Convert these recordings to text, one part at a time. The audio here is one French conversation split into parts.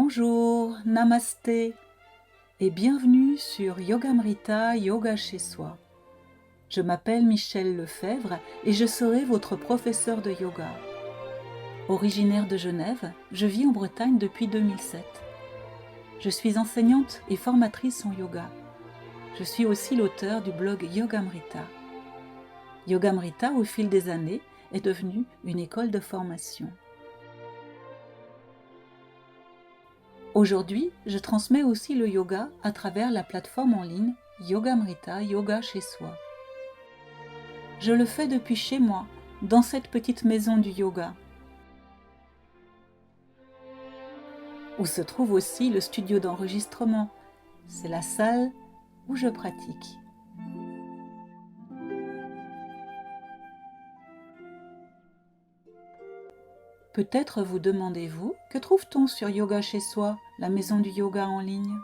Bonjour, namasté et bienvenue sur Yogamrita Yoga chez soi. Je m'appelle Michel Lefebvre et je serai votre professeur de yoga. Originaire de Genève, je vis en Bretagne depuis 2007. Je suis enseignante et formatrice en yoga. Je suis aussi l'auteur du blog Yogamrita. Yogamrita, au fil des années, est devenue une école de formation. Aujourd'hui, je transmets aussi le yoga à travers la plateforme en ligne Yogamrita Yoga chez soi. Je le fais depuis chez moi, dans cette petite maison du yoga, où se trouve aussi le studio d'enregistrement. C'est la salle où je pratique. Peut-être vous demandez-vous, que trouve-t-on sur Yoga chez soi, la maison du yoga en ligne ?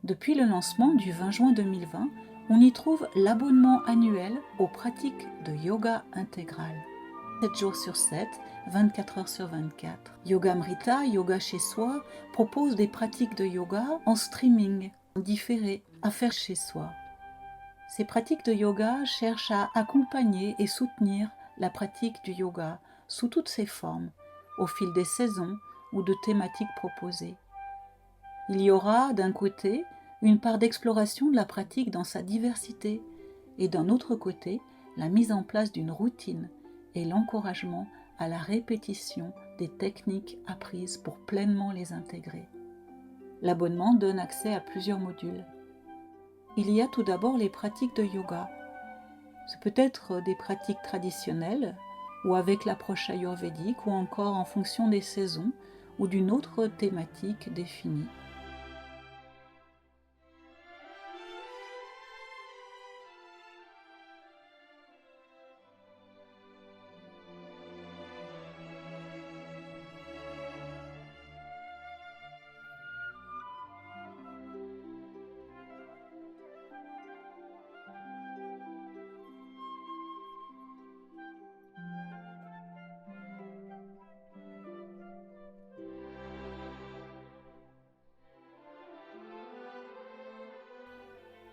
Depuis le lancement du 20 juin 2020, on y trouve l'abonnement annuel aux pratiques de yoga intégral. 7 jours sur 7, 24 heures sur 24. Yogamrita, Yoga chez soi, propose des pratiques de yoga en streaming, en différé, à faire chez soi. Ces pratiques de yoga cherchent à accompagner et soutenir la pratique du yoga sous toutes ses formes, au fil des saisons ou de thématiques proposées. Il y aura d'un côté une part d'exploration de la pratique dans sa diversité et d'un autre côté la mise en place d'une routine et l'encouragement à la répétition des techniques apprises pour pleinement les intégrer. L'abonnement donne accès à plusieurs modules. Il y a tout d'abord les pratiques de yoga. Ce peut être des pratiques traditionnelles ou avec l'approche ayurvédique ou encore en fonction des saisons ou d'une autre thématique définie.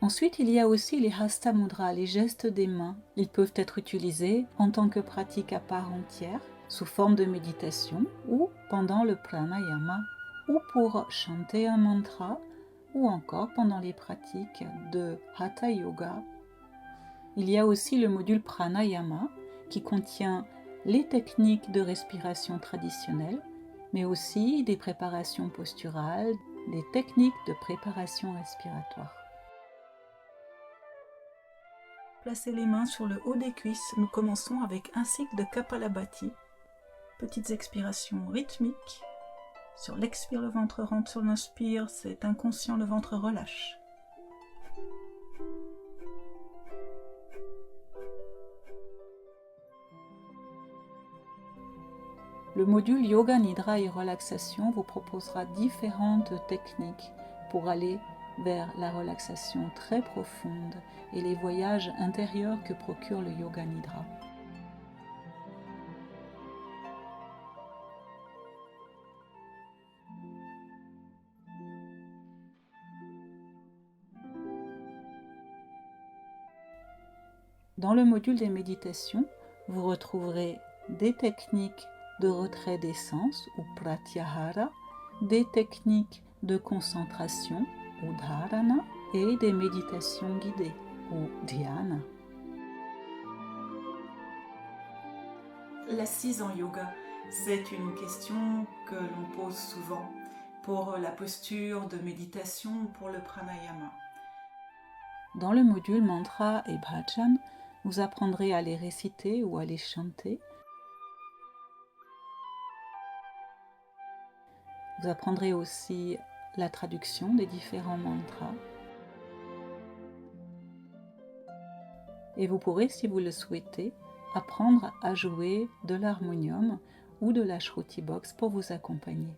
Ensuite, il y a aussi les Hasta Mudra, les gestes des mains. Ils peuvent être utilisés en tant que pratique à part entière, sous forme de méditation, ou pendant le pranayama, ou pour chanter un mantra, ou encore pendant les pratiques de Hatha Yoga. Il y a aussi le module pranayama, qui contient les techniques de respiration traditionnelles, mais aussi des préparations posturales, des techniques de préparation respiratoire. Placez les mains sur le haut des cuisses. Nous commençons avec un cycle de Kapalabhati. Petites expirations rythmiques. Sur l'expire, le ventre rentre. Sur l'inspire, c'est inconscient, le ventre relâche. Le module Yoga Nidra et relaxation vous proposera différentes techniques pour aller vers la relaxation très profonde et les voyages intérieurs que procure le Yoga Nidra. Dans le module des méditations, vous retrouverez des techniques de retrait des sens ou pratyahara, des techniques de concentration ou dharana et des méditations guidées ou dhyana. L'assise en yoga, c'est une question que l'on pose souvent pour la posture de méditation ou pour le pranayama. Dans le module mantra et bhajan, vous apprendrez à les réciter ou à les chanter. Vous apprendrez aussi la traduction des différents mantras. Et vous pourrez, si vous le souhaitez, apprendre à jouer de l'harmonium ou de la Shruti Box pour vous accompagner.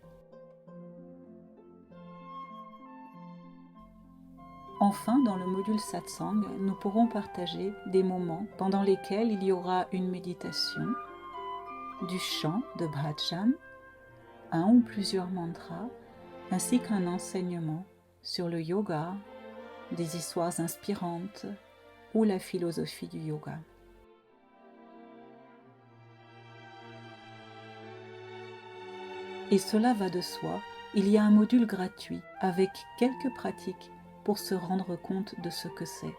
Enfin, dans le module Satsang, nous pourrons partager des moments pendant lesquels il y aura une méditation, du chant de bhajan, un ou plusieurs mantras, ainsi qu'un enseignement sur le yoga, des histoires inspirantes ou la philosophie du yoga. Et cela va de soi, il y a un module gratuit avec quelques pratiques pour se rendre compte de ce que c'est.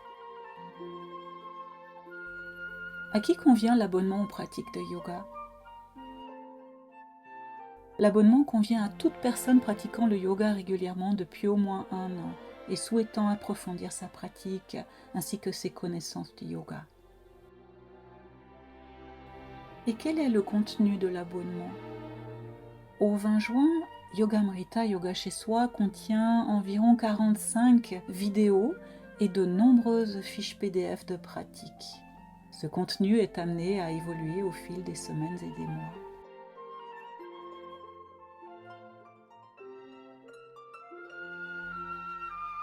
À qui convient l'abonnement aux pratiques de yoga ? L'abonnement convient à toute personne pratiquant le yoga régulièrement depuis au moins 1 an et souhaitant approfondir sa pratique ainsi que ses connaissances du yoga. Et quel est le contenu de l'abonnement ? Au 20 juin, Yogamrita Yoga chez soi contient environ 45 vidéos et de nombreuses fiches PDF de pratique. Ce contenu est amené à évoluer au fil des semaines et des mois.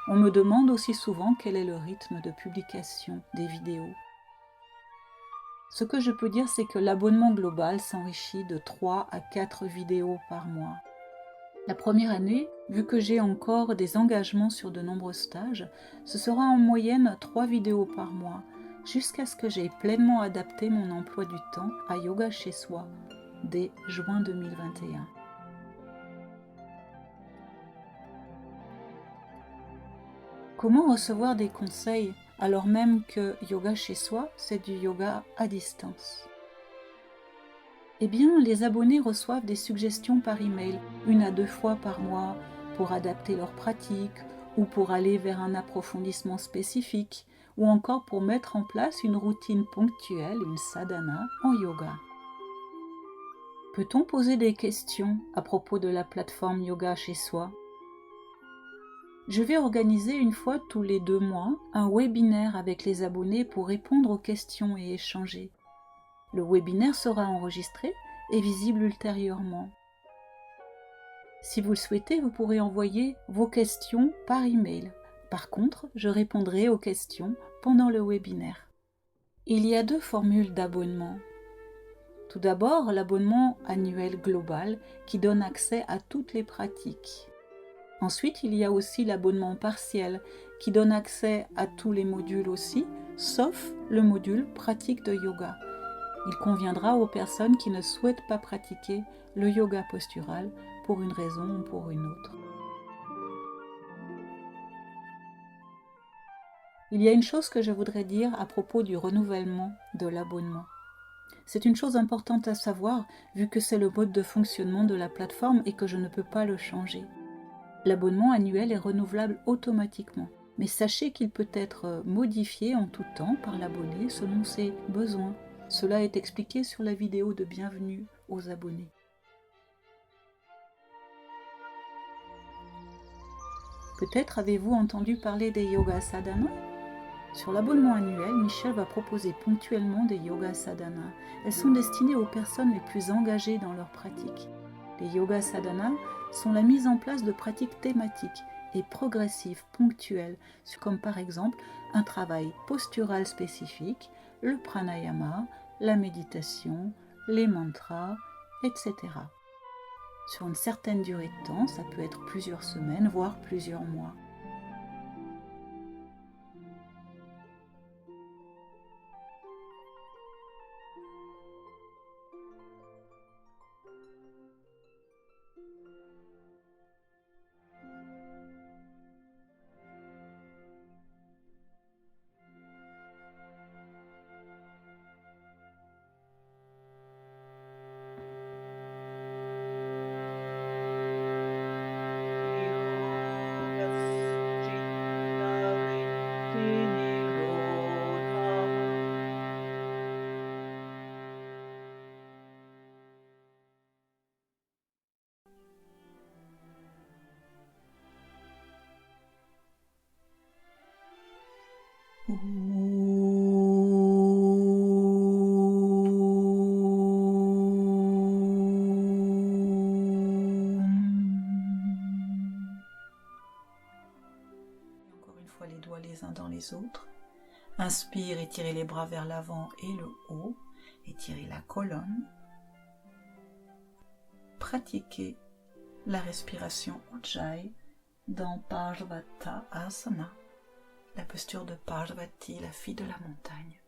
On me demande aussi souvent quel est le rythme de publication des vidéos. Ce que je peux dire, c'est que l'abonnement global s'enrichit de 3 à 4 vidéos par mois. La première année, vu que j'ai encore des engagements sur de nombreux stages, ce sera en moyenne 3 vidéos par mois, jusqu'à ce que j'ai pleinement adapté mon emploi du temps à Yoga chez soi, dès juin 2021. Comment recevoir des conseils alors même que yoga chez soi, c'est du yoga à distance ? Eh bien, les abonnés reçoivent des suggestions par email, 1 à 2 fois par mois, pour adapter leur pratique, ou pour aller vers un approfondissement spécifique, ou encore pour mettre en place une routine ponctuelle, une sadhana, en yoga. Peut-on poser des questions à propos de la plateforme Yoga chez soi ? Je vais organiser 1 fois tous les 2 mois un webinaire avec les abonnés pour répondre aux questions et échanger. Le webinaire sera enregistré et visible ultérieurement. Si vous le souhaitez, vous pourrez envoyer vos questions par email. Par contre, je répondrai aux questions pendant le webinaire. Il y a 2 formules d'abonnement. Tout d'abord, l'abonnement annuel global qui donne accès à toutes les pratiques. Ensuite, il y a aussi l'abonnement partiel qui donne accès à tous les modules aussi, sauf le module pratique de yoga. Il conviendra aux personnes qui ne souhaitent pas pratiquer le yoga postural pour une raison ou pour une autre. Il y a une chose que je voudrais dire à propos du renouvellement de l'abonnement. C'est une chose importante à savoir vu que c'est le mode de fonctionnement de la plateforme et que je ne peux pas le changer. L'abonnement annuel est renouvelable automatiquement, mais sachez qu'il peut être modifié en tout temps par l'abonné selon ses besoins. Cela est expliqué sur la vidéo de bienvenue aux abonnés. Peut-être avez-vous entendu parler des yoga sadhana ? Sur l'abonnement annuel, Michel va proposer ponctuellement des yoga sadhana. Elles sont destinées aux personnes les plus engagées dans leur pratique. Les yoga sadhana sont la mise en place de pratiques thématiques et progressives ponctuelles, comme par exemple un travail postural spécifique, le pranayama, la méditation, les mantras, etc. Sur une certaine durée de temps, ça peut être plusieurs semaines, voire plusieurs mois. Les doigts les uns dans les autres. Inspire, étirez les bras vers l'avant et le haut. Étirez la colonne. Pratiquez la respiration Ujjayi dans Parvata Asana, la posture de Parvati, la fille de la montagne.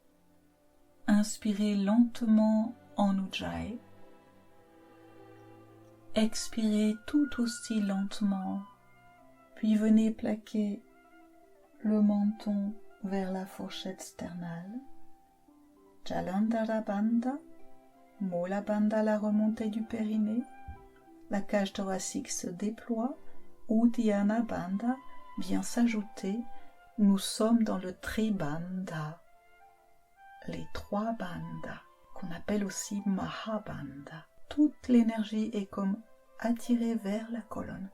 Inspirez lentement en Ujjayi. Expirez tout aussi lentement, puis venez plaquer le menton vers la fourchette sternale. Jalandhara Bandha, Mula Bandha, la remontée du périnée. La cage thoracique se déploie. Uddiyana Bandha vient s'ajouter. Nous sommes dans le Tribandha, les trois bandhas, qu'on appelle aussi Mahabandha. Toute l'énergie est comme attirée vers la colonne.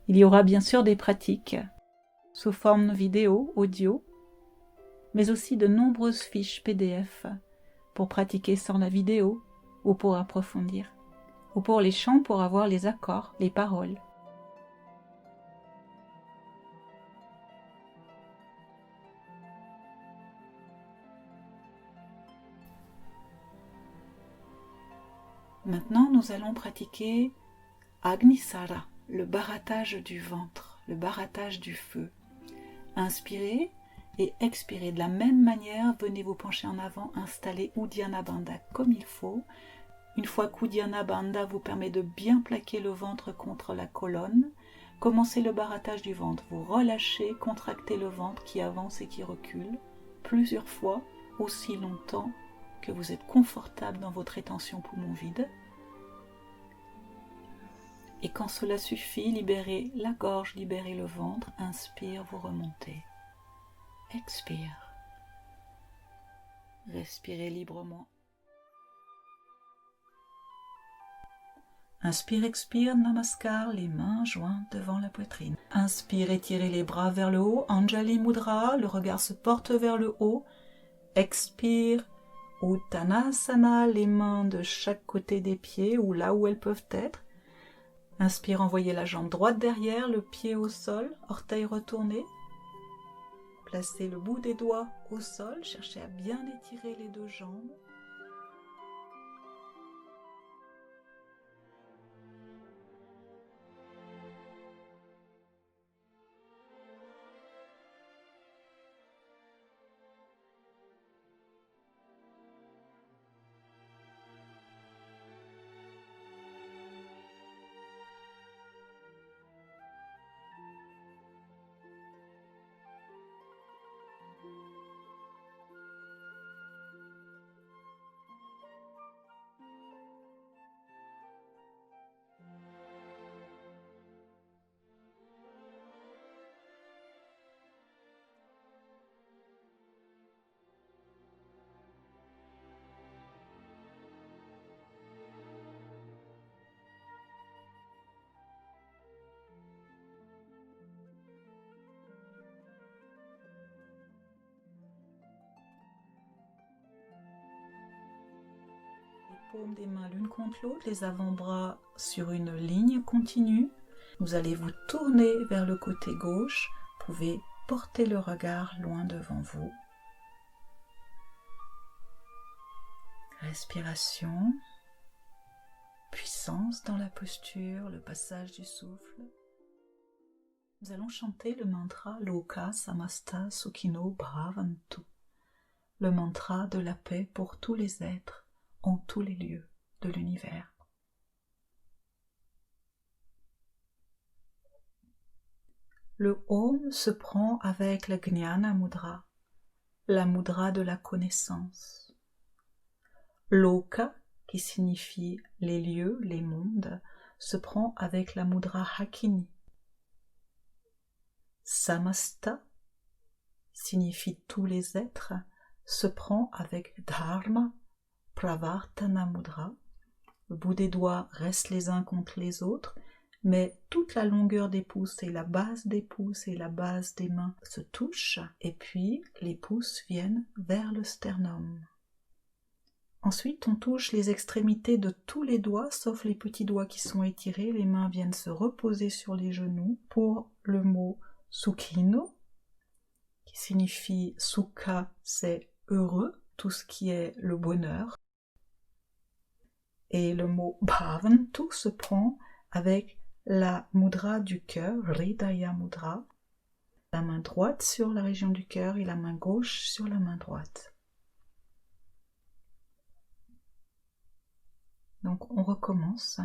Il y aura bien sûr des pratiques sous forme vidéo, audio, mais aussi de nombreuses fiches PDF pour pratiquer sans la vidéo ou pour approfondir, ou pour les chants pour avoir les accords, les paroles. Maintenant, nous allons pratiquer Agnisara, le barattage du ventre, le barattage du feu. Inspirez et expirez. De la même manière, venez vous pencher en avant, installer Uddiyana Bandha comme il faut. Une fois qu'Uddiyana Bandha vous permet de bien plaquer le ventre contre la colonne, commencez le barattage du ventre. Vous relâchez, contractez le ventre qui avance et qui recule plusieurs fois, aussi longtemps que vous êtes confortable dans votre rétention poumon vide. Et quand cela suffit, libérez la gorge, libérez le ventre. Inspire, vous remontez. Expire. Respirez librement. Inspire, expire, namaskar, les mains jointes devant la poitrine. Inspire, étirez les bras vers le haut, Anjali Mudra, le regard se porte vers le haut. Expire, Uttanasana, les mains de chaque côté des pieds ou là où elles peuvent être. Inspire, envoyez la jambe droite derrière, le pied au sol, orteil retourné. Placez le bout des doigts au sol, cherchez à bien étirer les deux jambes. Paumes des mains l'une contre l'autre, les avant-bras sur une ligne continue. Vous allez vous tourner vers le côté gauche. Vous pouvez porter le regard loin devant vous. Respiration, puissance dans la posture, le passage du souffle. Nous allons chanter le mantra Loka Samasta Sukhino Bhavantu, le mantra de la paix pour tous les êtres en tous les lieux de l'univers. Le Om se prend avec la Jnana Mudra, la mudra de la connaissance. Loka, qui signifie les lieux, les mondes, se prend avec la mudra Hakini. Samasta signifie tous les êtres, se prend avec Dharma, Pravartana Mudra. Le bout des doigts reste les uns contre les autres, mais toute la longueur des pouces et la base des pouces et la base des mains se touchent, et puis les pouces viennent vers le sternum. Ensuite, on touche les extrémités de tous les doigts, sauf les petits doigts qui sont étirés. Les mains viennent se reposer sur les genoux pour le mot Sukhino, qui signifie Sukha, c'est heureux, tout ce qui est le bonheur. Et le mot Bhavantu se prend avec la mudra du cœur, Hridaya Mudra, la main droite sur la région du cœur et la main gauche sur la main droite. Donc on recommence.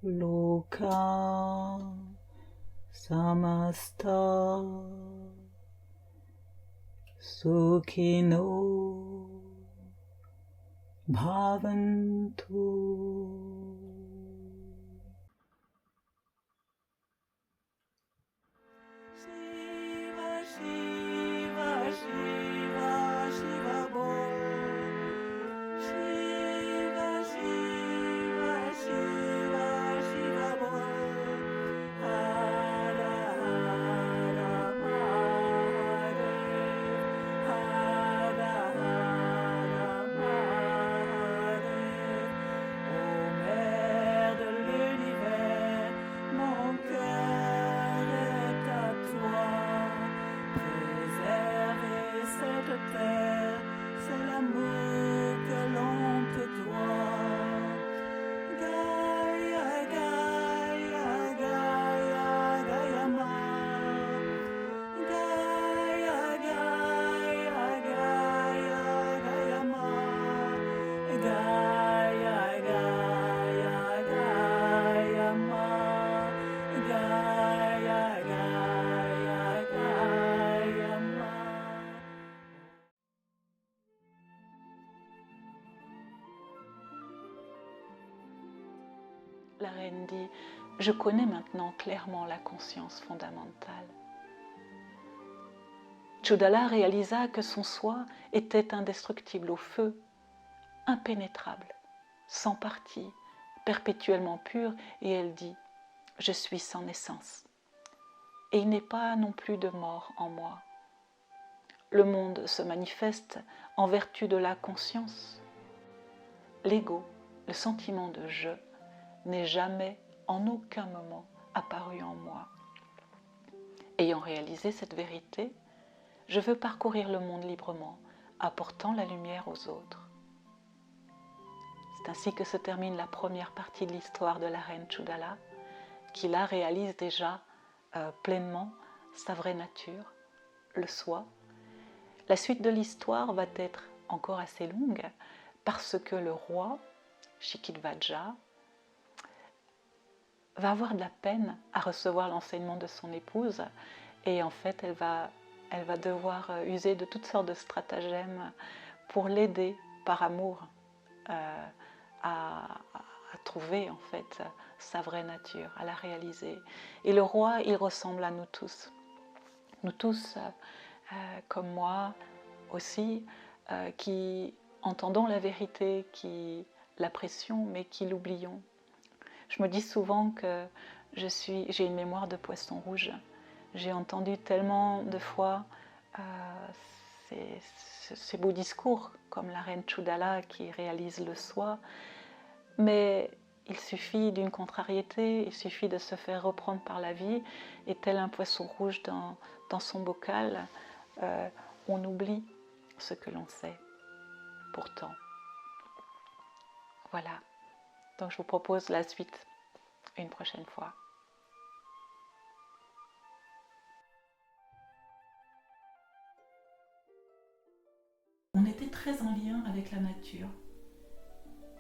Loka samasta sukhino bhavantu. La reine dit, je connais maintenant clairement la conscience fondamentale. Tshudala réalisa que son soi était indestructible au feu, impénétrable, sans partie, perpétuellement pure, et elle dit, je suis sans naissance. Et il n'est pas non plus de mort en moi. Le monde se manifeste en vertu de la conscience. L'ego, le sentiment de « je », n'est jamais, en aucun moment, apparu en moi. Ayant réalisé cette vérité, je veux parcourir le monde librement, apportant la lumière aux autres. C'est ainsi que se termine la première partie de l'histoire de la reine Tshudala, qui là réalise déjà pleinement sa vraie nature, le soi. La suite de l'histoire va être encore assez longue, parce que le roi, Shikidvaja, va avoir de la peine à recevoir l'enseignement de son épouse, et en fait elle va devoir user de toutes sortes de stratagèmes pour l'aider par amour à trouver en fait sa vraie nature, à la réaliser. Et le roi, il ressemble à nous tous comme moi aussi, qui entendons la vérité, qui l'apprécions mais qui l'oublions. Je me dis souvent que j'ai une mémoire de poisson rouge. J'ai entendu tellement de fois ces beaux discours, comme la reine Tshudala qui réalise le soi, mais il suffit d'une contrariété, il suffit de se faire reprendre par la vie, et tel un poisson rouge dans son bocal, on oublie ce que l'on sait, pourtant. Voilà. Donc je vous propose la suite une prochaine fois. On était très en lien avec la nature.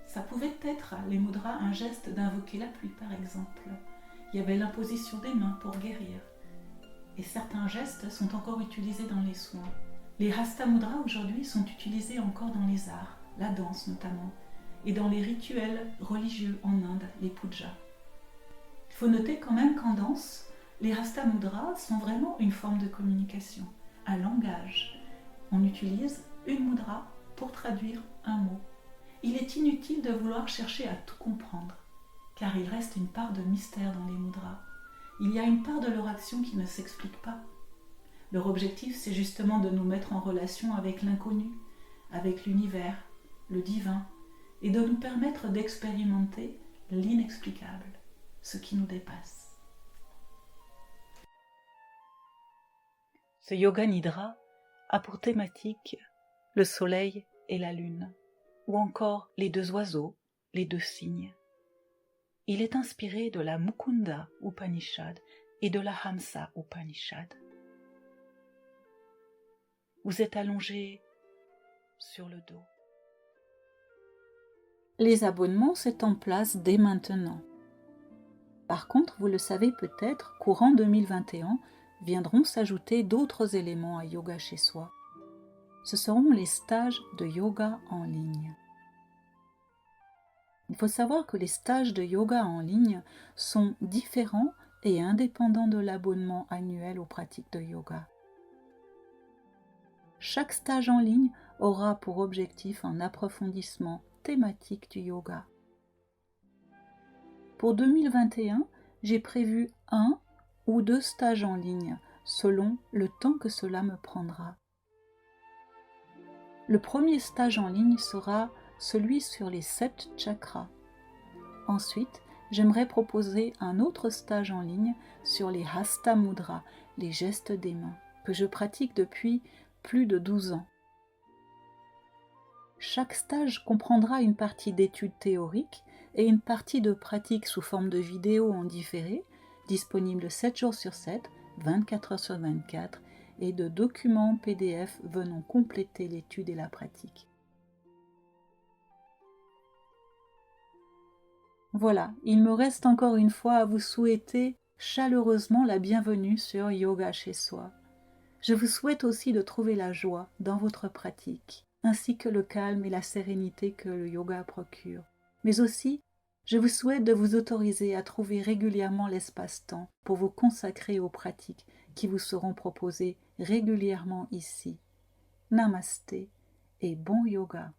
Ça pouvait être, les mudras, un geste d'invoquer la pluie par exemple. Il y avait l'imposition des mains pour guérir. Et certains gestes sont encore utilisés dans les soins. Les Hasta Mudras aujourd'hui sont utilisés encore dans les arts, la danse notamment, et dans les rituels religieux en Inde, les pujas. Il faut noter quand même qu'en danse, les Hasta Mudras sont vraiment une forme de communication, un langage. On utilise une mudra pour traduire un mot. Il est inutile de vouloir chercher à tout comprendre, car il reste une part de mystère dans les mudras. Il y a une part de leur action qui ne s'explique pas. Leur objectif, c'est justement de nous mettre en relation avec l'inconnu, avec l'univers, le divin, et de nous permettre d'expérimenter l'inexplicable, ce qui nous dépasse. Ce yoga nidra a pour thématique le soleil et la lune, ou encore les deux oiseaux, les deux cygnes. Il est inspiré de la Mukunda Upanishad et de la Hamsa Upanishad. Vous êtes allongé sur le dos. Les abonnements sont en place dès maintenant. Par contre, vous le savez peut-être, courant 2021, viendront s'ajouter d'autres éléments à Yoga chez soi. Ce seront les stages de yoga en ligne. Il faut savoir que les stages de yoga en ligne sont différents et indépendants de l'abonnement annuel aux pratiques de yoga. Chaque stage en ligne aura pour objectif un approfondissement thématique du yoga. Pour 2021, j'ai prévu 1 ou 2 stages en ligne, selon le temps que cela me prendra. Le premier stage en ligne sera celui sur les 7 chakras. Ensuite, j'aimerais proposer un autre stage en ligne sur les Hasta Mudras, les gestes des mains, que je pratique depuis plus de 12 ans. Chaque stage comprendra une partie d'études théoriques et une partie de pratique sous forme de vidéos en différé, disponibles 7 jours sur 7, 24 heures sur 24, et de documents PDF venant compléter l'étude et la pratique. Voilà, il me reste encore une fois à vous souhaiter chaleureusement la bienvenue sur Yoga chez soi. Je vous souhaite aussi de trouver la joie dans votre pratique, ainsi que le calme et la sérénité que le yoga procure. Mais aussi, je vous souhaite de vous autoriser à trouver régulièrement l'espace-temps pour vous consacrer aux pratiques qui vous seront proposées régulièrement ici. Namasté et bon yoga.